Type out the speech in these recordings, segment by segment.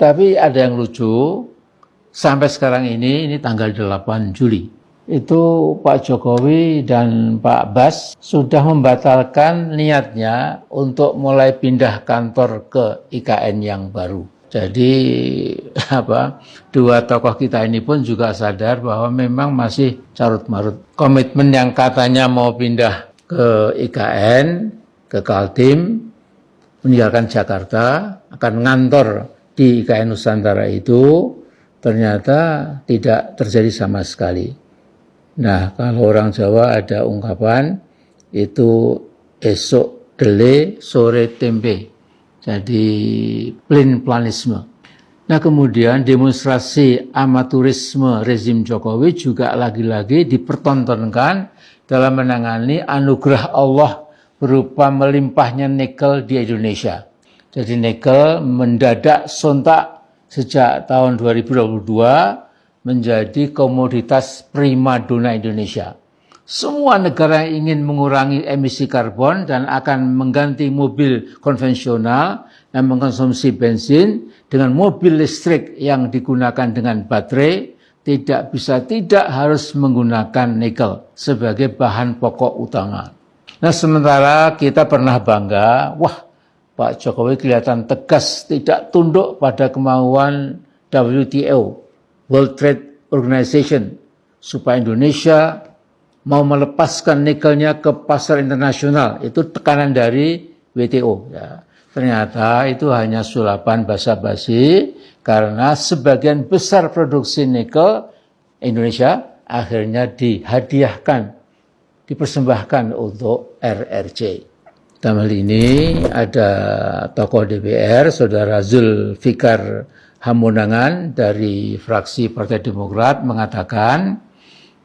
Tapi ada yang lucu, sampai sekarang ini tanggal 8 Juli, itu Pak Jokowi dan Pak Bas sudah membatalkan niatnya untuk mulai pindah kantor ke IKN yang baru. Jadi dua tokoh kita ini pun juga sadar bahwa memang masih carut-marut. Komitmen yang katanya mau pindah ke IKN, ke Kaltim, meninggalkan Jakarta, akan ngantor di IKN Nusantara itu, ternyata tidak terjadi sama sekali. Nah, kalau orang Jawa ada ungkapan, itu esok dele, sore tempe. Jadi plan-planisme. Nah, kemudian demonstrasi amaturisme rezim Jokowi juga lagi-lagi dipertontonkan dalam menangani anugerah Allah berupa melimpahnya nikel di Indonesia. Jadi nikel mendadak sontak sejak tahun 2022 menjadi komoditas primadona Indonesia. Semua negara yang ingin mengurangi emisi karbon dan akan mengganti mobil konvensional yang mengkonsumsi bensin dengan mobil listrik yang digunakan dengan baterai tidak harus menggunakan nikel sebagai bahan pokok utama. Nah, sementara kita pernah bangga, wah, Pak Jokowi kelihatan tegas tidak tunduk pada kemauan WTO, World Trade Organization, supaya Indonesia mau melepaskan nikelnya ke pasar internasional. Itu tekanan dari WTO. Ya. Ternyata itu hanya sulapan basa-basi karena sebagian besar produksi nikel Indonesia akhirnya dihadiahkan, dipersembahkan untuk RRC. Dalam hal ini ada tokoh DPR, Saudara Zulfikar Hamonangan dari fraksi Partai Demokrat mengatakan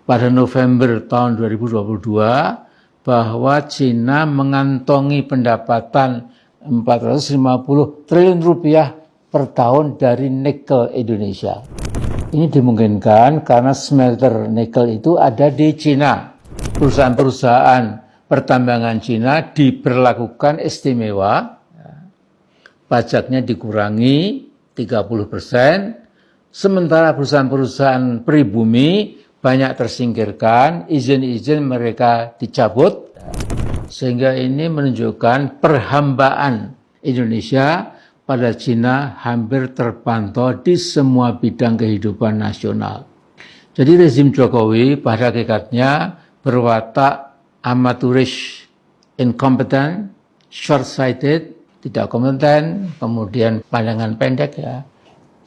pada November tahun 2022 bahwa Cina mengantongi pendapatan 450 triliun rupiah per tahun dari nikel Indonesia. Ini dimungkinkan karena smelter nikel itu ada di Cina. Perusahaan-perusahaan pertambangan Cina diberlakukan istimewa, pajaknya dikurangi 30%, sementara perusahaan-perusahaan pribumi banyak tersingkirkan, izin-izin mereka dicabut, sehingga ini menunjukkan perhambaan Indonesia pada Cina hampir terpantau di semua bidang kehidupan nasional. Jadi rezim Jokowi pada hakikatnya berwatak amaturis, incompetent, short-sighted, tidak kompeten, kemudian pandangan pendek ya.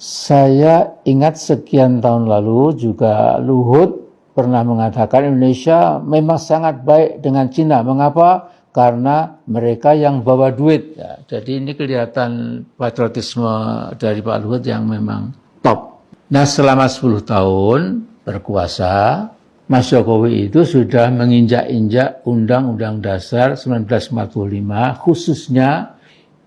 Saya ingat sekian tahun lalu juga Luhut pernah mengatakan Indonesia memang sangat baik dengan Cina. Mengapa? Karena mereka yang bawa duit. Ya, jadi ini kelihatan patriotisme dari Pak Luhut yang memang top. Nah, selama 10 tahun berkuasa, Mas Jokowi itu sudah menginjak-injak Undang-Undang Dasar 1945, khususnya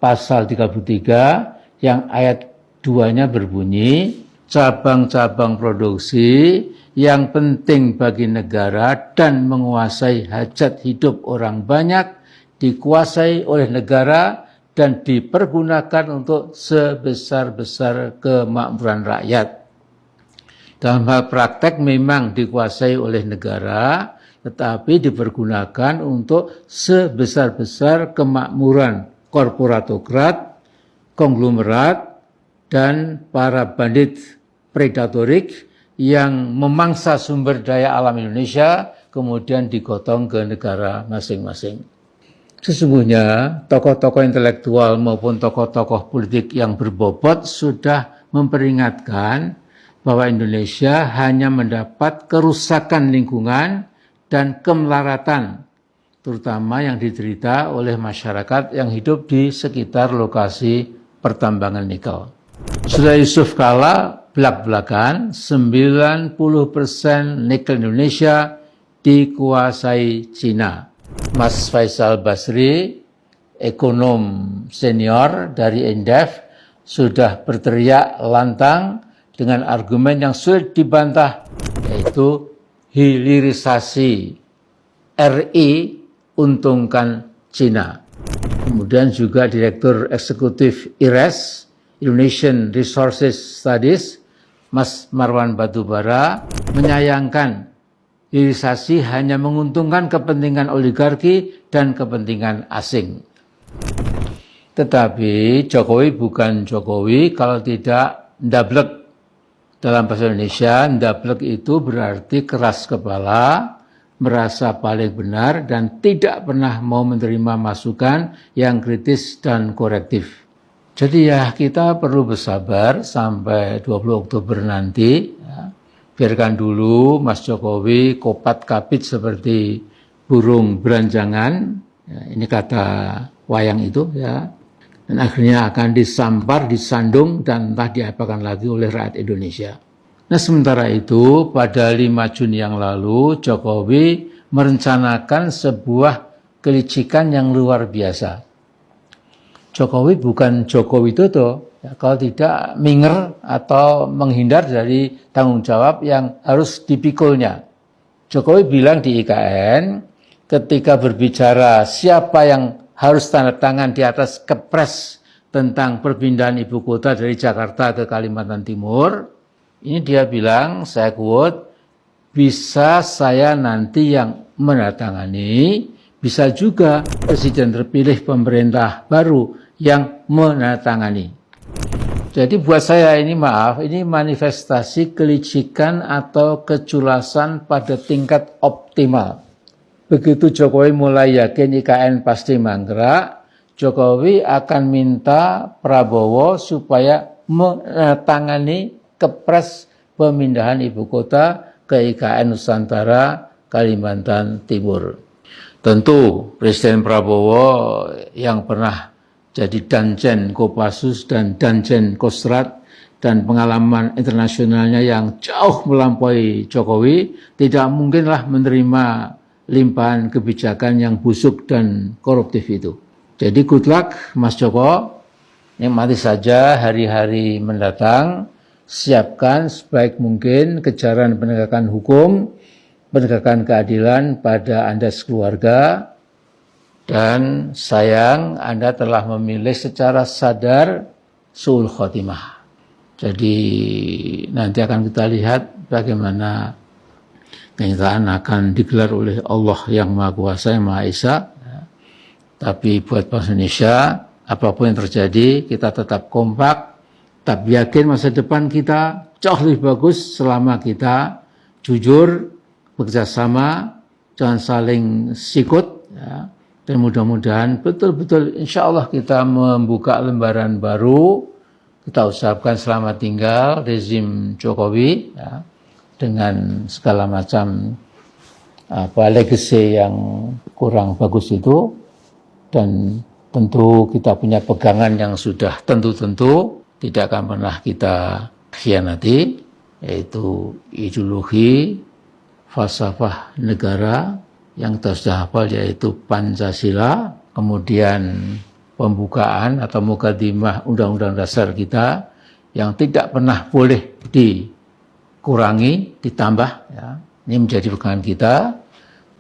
pasal 33 yang ayat 2-nya berbunyi, cabang-cabang produksi yang penting bagi negara dan menguasai hajat hidup orang banyak dikuasai oleh negara dan dipergunakan untuk sebesar-besar kemakmuran rakyat. Dalam hal praktek memang dikuasai oleh negara, tetapi dipergunakan untuk sebesar-besar kemakmuran korporatokrat, konglomerat, dan para bandit predatorik yang memangsa sumber daya alam Indonesia kemudian digotong ke negara masing-masing. Sesungguhnya tokoh-tokoh intelektual maupun tokoh-tokoh politik yang berbobot sudah memperingatkan bahwa Indonesia hanya mendapat kerusakan lingkungan dan kemelaratan, terutama yang diderita oleh masyarakat yang hidup di sekitar lokasi pertambangan nikel. Sudah Yusuf Kala belak-belakan 90% nikel Indonesia dikuasai Cina. Mas Faisal Basri, ekonom senior dari Indef, sudah berteriak lantang dengan argumen yang sulit dibantah, yaitu hilirisasi RI untungkan Cina. Kemudian juga Direktur Eksekutif IRES, Indonesian Resources Studies, Mas Marwan Batubara, menyayangkan hilirisasi hanya menguntungkan kepentingan oligarki dan kepentingan asing. Tetapi Jokowi bukan Jokowi kalau tidak ndablek. Dalam bahasa Indonesia, ndablek itu berarti keras kepala, merasa paling benar, dan tidak pernah mau menerima masukan yang kritis dan korektif. Jadi ya kita perlu bersabar sampai 20 Oktober nanti. Ya. Biarkan dulu Mas Jokowi kopat-kapit seperti burung beranjangan. Ya, ini kata wayang itu ya. Dan akhirnya akan disampar, disandung, dan entah diapakan lagi oleh rakyat Indonesia. Nah sementara itu pada 5 Juni yang lalu Jokowi merencanakan sebuah kelicikan yang luar biasa. Jokowi bukan Joko Widodo ya, kalau tidak minger atau menghindar dari tanggung jawab yang harus dipikulnya. Jokowi bilang di IKN ketika berbicara siapa yang harus tanda tangan di atas kepres tentang perpindahan ibu kota dari Jakarta ke Kalimantan Timur, ini dia bilang, saya quote, bisa saya nanti yang menandatangani, bisa juga presiden terpilih pemerintah baru yang menandatangani. Jadi buat saya ini maaf, ini manifestasi kelicikan atau keculasan pada tingkat optimal. Begitu Jokowi mulai yakin IKN pasti mangkrak, Jokowi akan minta Prabowo supaya menandatangani kepres pemindahan ibu kota ke IKN Nusantara Kalimantan Timur. Tentu Presiden Prabowo yang pernah jadi Danjen Kopassus dan Danjen Kostrad dan pengalaman internasionalnya yang jauh melampaui Jokowi tidak mungkinlah menerima limpahan kebijakan yang busuk dan koruptif itu. Jadi good luck Mas Joko, nikmati saja hari-hari mendatang, siapkan sebaik mungkin kejaran penegakan hukum, penegakan keadilan pada Anda sekeluarga, dan sayang Anda telah memilih secara sadar su'ul khotimah. Jadi nanti akan kita lihat bagaimana kenyataan akan digelar oleh Allah yang Maha Kuasa, yang Maha Esa. Tapi buat bangsa Indonesia, apapun yang terjadi, kita tetap kompak, tetap yakin masa depan kita jauh lebih bagus selama kita jujur, bekerjasama, jangan saling sikut, ya. Dan mudah-mudahan betul-betul insya Allah kita membuka lembaran baru. Kita ucapkan selamat tinggal rezim Jokowi, ya, dengan segala macam legacy yang kurang bagus itu, dan tentu kita punya pegangan yang sudah tentu-tentu tidak akan pernah kita khianati, yaitu ideologi falsafah negara yang kita sudah hafal, yaitu Pancasila, kemudian pembukaan atau mukadimah Undang-Undang Dasar kita yang tidak pernah boleh dikurangi, ditambah, ya. Ini menjadi pegangan kita.